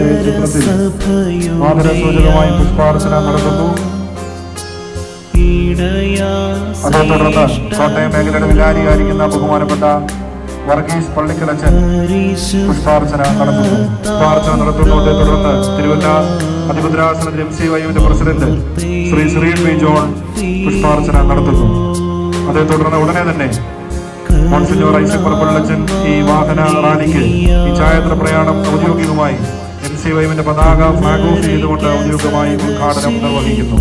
യേശുവിന്റെ ചിത്രത്തിൽ ആദരസൂചകമായി പുഷ്പാർച്ചന നടത്തുന്നു. അതേ തുടർന്ന് കോട്ടയം മേഖലയുടെ വികാരിയായിരിക്കുന്ന ബഹുമാനപ്പെട്ട വർഗീസ് പള്ളിക്കലച്ചൻ പുഷ്പാർച്ചന നടത്തുന്നു. പുഷ്പാർച്ചന നടത്തുന്നതോടെ തുടർന്ന് തിരുവല്ല അതിഭദ്രാസനത്തിൽ MCYM president Shri Shri P John പുഷ്പാർച്ചന നടത്തുന്നു. അതേ തുടർന്ന് ഉടനെ തന്നെ മോൺസിഞ്ഞോർ ഐസക് പള്ളിക്കലച്ചൻ ഈ വാഹന റാലിക്ക് ഈ ഛായാത്ര പ്രയാണം ഔദ്യോഗികമായി MCYM പതാക ഫ്ലാഗ് ഓഫ് ചെയ്തുകൊണ്ട് ഔദ്യോഗികമായി ഉദ്ഘാടനം നിർവഹിക്കുന്നു.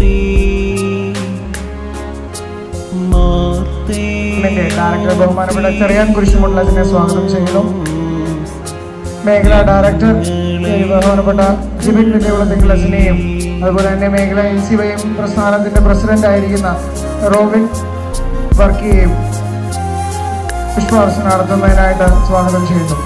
ഡയറക്ടർ ബഹുമാനപ്പെട്ട ചെറിയാൻ കുരിശുമുള്ളതിനെ സ്വാഗതം ചെയ്യുന്നു. മേഖലാ ഡയറക്ടർ ബഹുമാനപ്പെട്ട ജിബിൻ തിങ്കളസിനെയും അതുപോലെ തന്നെ മേഖല MCYM പ്രസ്ഥാനത്തിന്റെ പ്രസിഡന്റ് ആയിരിക്കുന്ന റോബിൻ വർക്കിയെയും പുഷ്പാർച്ചന നടത്തുന്നതിനായിട്ട് സ്വാഗതം ചെയ്യുന്നു.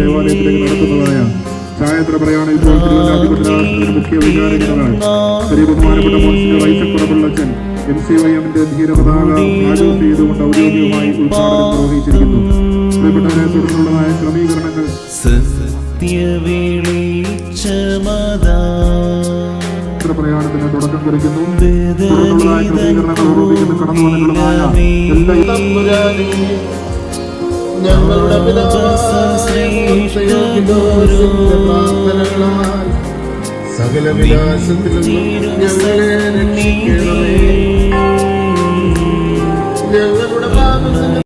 ദേവാലയത്തിലേക്ക് നടത്തുന്നതായ ഛായാത്ര പ്രയാണം ഇപ്പോൾ തിരുവല്ല അതിഭദ്രാസനത്തിന്റെ മുഖ്യ വികാരികളാണ് ശ്രീ ബഹുമാനപ്പെട്ട മോൺസിഞ്ഞോർ ഐസക് പള്ളിക്കലച്ചൻ MCYM ധീരപതാക ഫ്ലാഗ് ഓഫ് ചെയ്തുകൊണ്ട് ഔദ്യോഗികമായി ഉദ്ഘാടനം നിർവഹിച്ചിരിക്കുന്നു. പ്രിയപ്പെട്ടവരെ, തുടർന്നുള്ളതായ ക്രമീകരണങ്ങൾ പ്രയാണത്തിന് തുടക്കം കുറിക്കുന്നു. തുടർന്നുള്ളതായ ക്രമീകരണങ്ങൾ ഓരോന്നിക്കുന്നു കടന്നു വന്നിട്ടുള്ളതായ ഞങ്ങളുടെ സകല വിലാസത്തിലും ഞങ്ങളെ രക്ഷിക്കണമേ. ഞങ്ങളുടെ പാപങ്ങൾ